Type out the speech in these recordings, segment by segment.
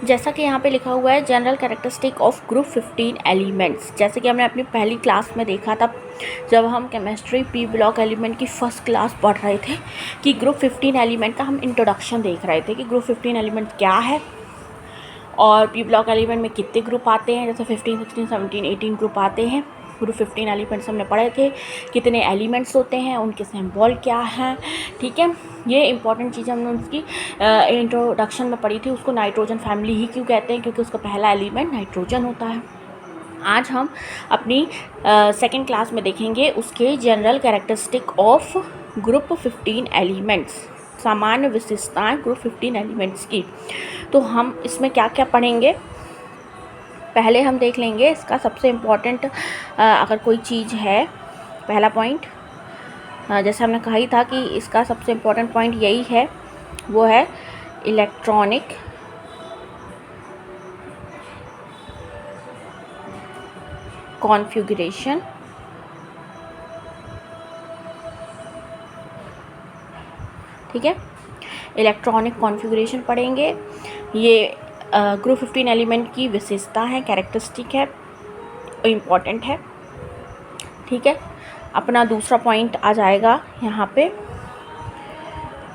जैसा कि यहाँ पे लिखा हुआ है general characteristic of group 15 elements. जैसे कि हमने अपनी पहली क्लास में देखा था जब हम केमिस्ट्री पी ब्लॉक एलिमेंट की फर्स्ट क्लास पढ़ रहे थे कि ग्रुप 15 एलिमेंट का हम इंट्रोडक्शन देख रहे थे कि ग्रुप 15 एलिमेंट क्या है और पी ब्लॉक एलिमेंट में कितने ग्रुप आते हैं। जैसे 15, 16, 17, 18 ग्रुप आते हैं। ग्रुप 15 एलिमेंट्स हमने पढ़े थे, कितने एलिमेंट्स होते हैं, उनके सिंबल क्या हैं। ठीक है, ये इंपॉर्टेंट चीज़ हमने उसकी इंट्रोडक्शन में पढ़ी थी। उसको नाइट्रोजन फैमिली ही क्यों कहते हैं, क्योंकि उसका पहला एलिमेंट नाइट्रोजन होता है। आज हम अपनी सेकेंड क्लास में देखेंगे उसके general characteristic of group 15 elements, सामान्य विशेषताएं ग्रुप 15 एलिमेंट्स की। तो हम इसमें क्या क्या पढ़ेंगे, पहले हम देख लेंगे इसका सबसे इम्पॉर्टेंट अगर कोई चीज़ है, पहला पॉइंट जैसे हमने कहा ही था कि इसका सबसे इम्पॉर्टेंट पॉइंट यही है, वो है इलेक्ट्रॉनिक कॉन्फ़िगरेशन। ठीक है, इलेक्ट्रॉनिक कॉन्फ़िगरेशन पढ़ेंगे। ये ग्रुप 15 एलिमेंट की विशेषता है, कैरेक्टरिस्टिक है, इम्पॉर्टेंट है। ठीक है, अपना दूसरा पॉइंट आ जाएगा यहाँ पे।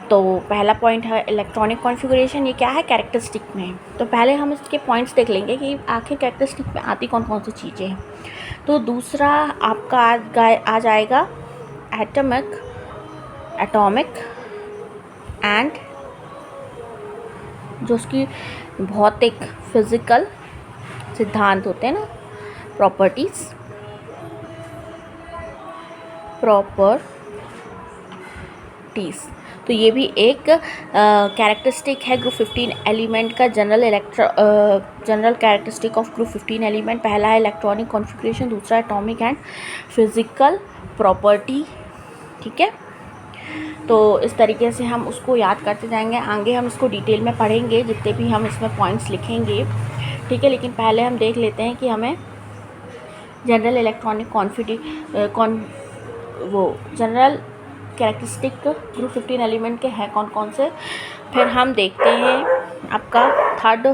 तो पहला पॉइंट है इलेक्ट्रॉनिक कॉन्फ़िगरेशन, ये क्या है कैरेक्टरिस्टिक में। तो पहले हम इसके पॉइंट्स देख लेंगे कि आखिर कैरेक्टरिस्टिक में आती कौन कौन सी चीज़ें हैं। तो दूसरा आपका आ जाएगा एटॉमिक एंड जो उसकी भौतिक फिज़िकल सिद्धांत होते हैं ना, प्रॉपर्टीज़ तो ये भी एक कैरेक्टरिस्टिक है ग्रुप 15 एलिमेंट का। General characteristic of group 15 element, पहला है इलेक्ट्रॉनिक कॉन्फ़िगरेशन, दूसरा एटॉमिक एंड फिज़िकल प्रॉपर्टी। ठीक है, तो इस तरीके से हम उसको याद करते जाएंगे। आगे हम इसको डिटेल में पढ़ेंगे जितने भी हम इसमें पॉइंट्स लिखेंगे। ठीक है, लेकिन पहले हम देख लेते हैं कि हमें general electronic general characteristic group 15 element के हैं कौन कौन से। फिर हम देखते हैं आपका थर्ड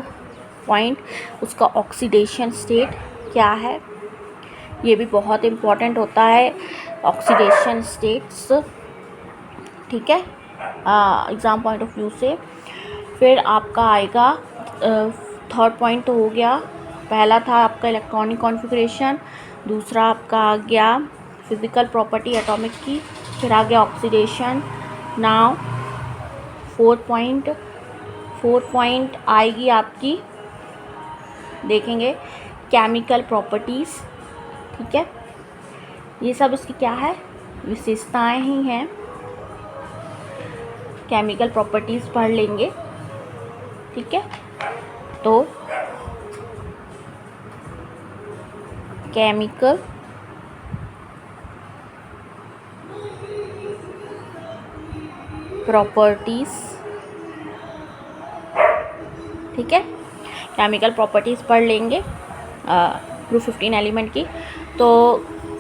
पॉइंट, उसका ऑक्सीडेशन स्टेट क्या है, ये भी बहुत इम्पॉर्टेंट होता है ऑक्सीडेशन स्टेट्स। ठीक है, एग्ज़ाम पॉइंट ऑफ व्यू से। फिर आपका आएगा थर्ड पॉइंट तो हो गया, पहला था आपका इलेक्ट्रॉनिक कॉन्फ़िगरेशन, दूसरा आपका आ गया फिज़िकल प्रॉपर्टी एटॉमिक की, फिर आ गया ऑक्सीडेशन। नाउ फोर्थ पॉइंट आएगी आपकी, देखेंगे केमिकल प्रॉपर्टीज़। ठीक है, ये सब इसकी क्या है, विशेषताएं ही हैं। केमिकल प्रॉपर्टीज़ पढ़ लेंगे। ठीक है, तो केमिकल प्रॉपर्टीज़, ठीक है, केमिकल प्रॉपर्टीज़ पढ़ लेंगे ग्रुप 15 एलिमेंट की। तो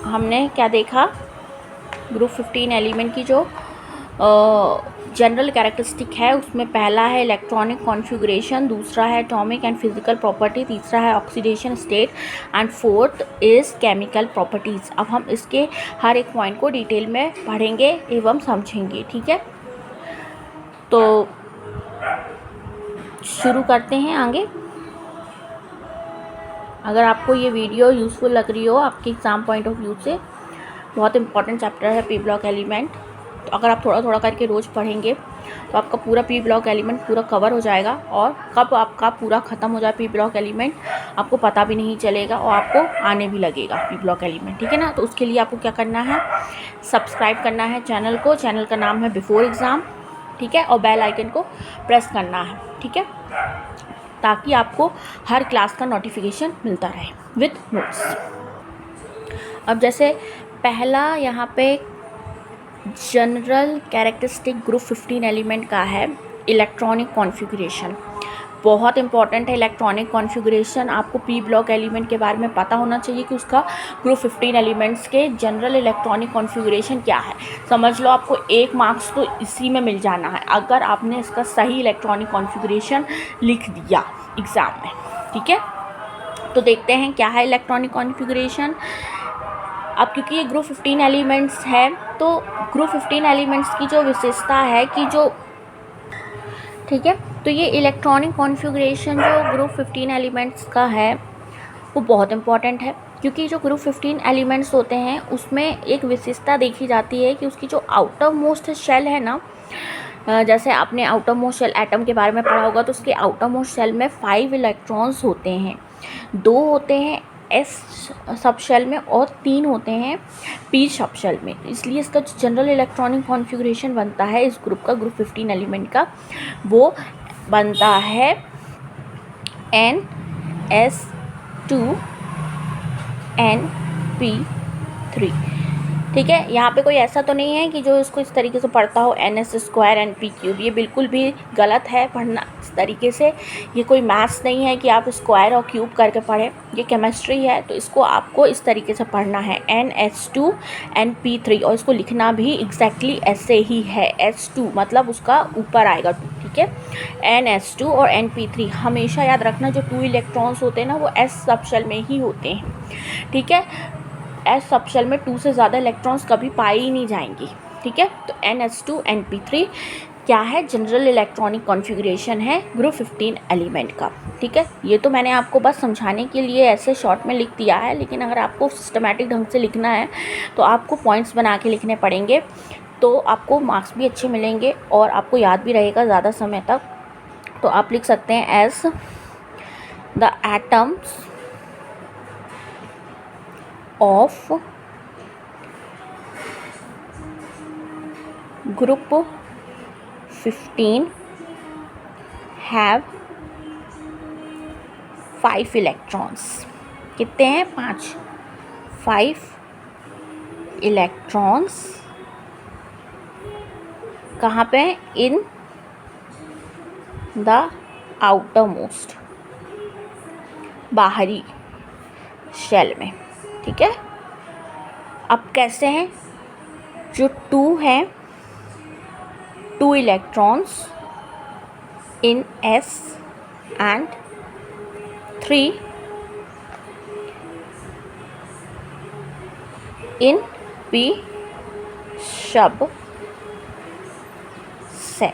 हमने क्या देखा, ग्रुप 15 एलिमेंट की जो जनरल कैरेक्टरिस्टिक है उसमें पहला है इलेक्ट्रॉनिक कॉन्फ़िगरेशन, दूसरा है एटॉमिक एंड फिज़िकल प्रॉपर्टी, तीसरा है oxidation state and fourth is chemical properties. अब हम इसके हर एक पॉइंट को डिटेल में पढ़ेंगे एवं समझेंगे। ठीक है, तो शुरू करते हैं आगे। अगर आपको ये वीडियो यूज़फुल लग रही हो आपके एग्ज़ाम पॉइंट ऑफ व्यू से, बहुत इंपॉर्टेंट चैप्टर है पी ब्लॉक एलिमेंट। तो अगर आप थोड़ा थोड़ा करके रोज़ पढ़ेंगे तो आपका पूरा पी ब्लॉक एलिमेंट पूरा कवर हो जाएगा, और कब आपका पूरा ख़त्म हो जाए पी ब्लॉक एलिमेंट आपको पता भी नहीं चलेगा और आपको आने भी लगेगा पी ब्लॉक एलिमेंट। ठीक है ना, तो उसके लिए आपको क्या करना है, सब्सक्राइब करना है चैनल को। चैनल का नाम है बिफोर एग्ज़ाम। ठीक है, और बेल आइकन को प्रेस करना है। ठीक है, ताकि आपको हर क्लास का नोटिफिकेशन मिलता रहे विद नोट्स। अब जैसे पहला यहाँ पे जनरल कैरेक्टरिस्टिक ग्रुप 15 एलिमेंट का है इलेक्ट्रॉनिक कॉन्फ़िगरेशन। बहुत इंपॉर्टेंट है इलेक्ट्रॉनिक कॉन्फ़िगरेशन। आपको पी ब्लॉक एलिमेंट के बारे में पता होना चाहिए कि उसका ग्रुप 15 एलिमेंट्स के जनरल इलेक्ट्रॉनिक कॉन्फ़िगरेशन क्या है। समझ लो आपको 1 मार्क्स तो इसी में मिल जाना है अगर आपने इसका सही इलेक्ट्रॉनिक कॉन्फ़िगरेशन लिख दिया एग्ज़ाम में, ठीक है। तो देखते हैं क्या है इलेक्ट्रॉनिक कॉन्फ़िगरेशन। अब क्योंकि ये ग्रुप 15 एलिमेंट्स है तो ग्रुप 15 एलिमेंट्स की जो विशेषता है कि जो, ठीक है, तो ये इलेक्ट्रॉनिक कॉन्फ़िगरेशन जो ग्रुप 15 एलिमेंट्स का है वो बहुत इंपॉर्टेंट है, क्योंकि जो ग्रुप 15 एलिमेंट्स होते हैं उसमें एक विशेषता देखी जाती है कि उसकी जो आउटर मोस्ट शेल है ना, जैसे आपने आउटर मोस्ट शेल एटम के बारे में पढ़ा होगा, तो उसके आउटर मोस्ट शेल में 5 इलेक्ट्रॉन्स होते हैं, 2 होते हैं एस सब शेल में और 3 होते हैं पी सब शेल में। इसलिए इसका जो जनरल इलेक्ट्रॉनिक कॉन्फ़िगरेशन बनता है इस ग्रुप का, ग्रुप 15 एलिमेंट का, वो बनता है NS2 NP3, ठीक है। यहाँ पे कोई ऐसा तो नहीं है कि जो इसको इस तरीके से पढ़ता हो NS2 NP3, ये बिल्कुल भी गलत है पढ़ना इस तरीके से। ये कोई मैथ्स नहीं है कि आप स्क्वायर और क्यूब करके पढ़ें, ये केमिस्ट्री है, तो इसको आपको इस तरीके से पढ़ना है NS2 NP3, और इसको लिखना भी एग्जैक्टली ऐसे ही है, S2 मतलब उसका ऊपर आएगा 2, ठीक है। NS2 और NP3 हमेशा याद रखना, जो 2 इलेक्ट्रॉन्स होते हैं ना वो S सब शेल में ही होते हैं, ठीक है। एस सब शेल में 2 से ज़्यादा इलेक्ट्रॉन्स कभी पाई ही नहीं जाएंगी, ठीक है। तो NS2 NP3 क्या है, जनरल इलेक्ट्रॉनिक कॉन्फ़िगरेशन है ग्रुप 15 एलिमेंट का, ठीक है। ये तो मैंने आपको बस समझाने के लिए ऐसे शॉर्ट में लिख दिया है, लेकिन अगर आपको सिस्टमेटिक ढंग से लिखना है तो आपको पॉइंट्स बना के लिखने पड़ेंगे, तो आपको मार्क्स भी अच्छे मिलेंगे और आपको याद भी रहेगा ज़्यादा समय तक। तो आप लिख सकते हैं as the atoms of group 15 have 5 electrons। कितने हैं? 5 इलेक्ट्रॉन्स कहाँ पे? इन द आउटर मोस्ट, बाहरी शेल में, ठीक है। अब कैसे हैं? जो 2 हैं, 2 electrons in S and 3 in P sub shell,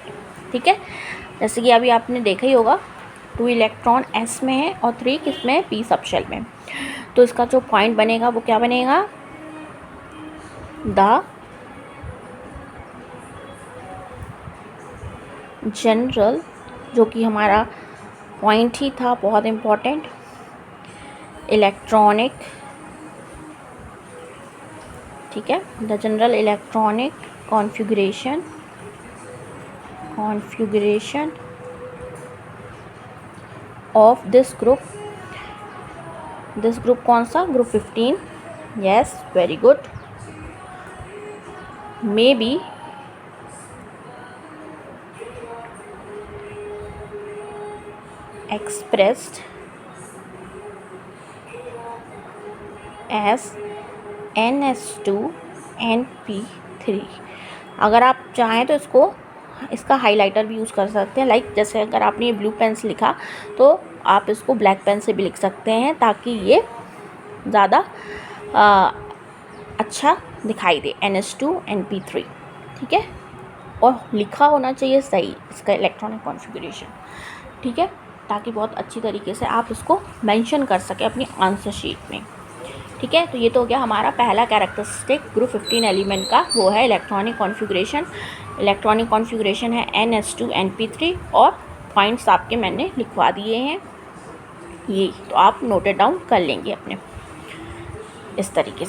ठीक है। जैसे कि अभी आपने देखा ही होगा 2 इलेक्ट्रॉन S में है और 3 किस में? P सब शेल में। तो इसका जो पॉइंट बनेगा वो क्या बनेगा? द जनरल, जो कि हमारा पॉइंट ही था बहुत इम्पोर्टेंट, इलेक्ट्रॉनिक, ठीक है। The general electronic configuration of this group कौन सा? Group 15। Yes, very good. May be expressed as NS2 NP3। अगर आप चाहें तो इसका हाइलाइटर भी यूज़ कर सकते हैं, लाइक जैसे अगर आपने ये ब्लू पेन से लिखा तो आप इसको ब्लैक पेन से भी लिख सकते हैं, ताकि ये ज़्यादा अच्छा दिखाई दे, NS2 NP3, ठीक है। और लिखा होना चाहिए सही इसका इलेक्ट्रॉनिक कॉन्फ़िगरेशन, ठीक है, ताकि बहुत अच्छी तरीके से आप इसको मेंशन कर सकें अपनी आंसर शीट में, ठीक है। तो ये तो हो गया हमारा पहला कैरेक्टरिस्टिक ग्रुप 15 एलिमेंट का, वो है इलेक्ट्रॉनिक कॉन्फ़िगरेशन। इलेक्ट्रॉनिक कॉन्फ़िगरेशन है NS2 NP3, और पॉइंट्स आपके मैंने लिखवा दिए हैं, ये तो आप नोटेड डाउन कर लेंगे अपने इस तरीके से।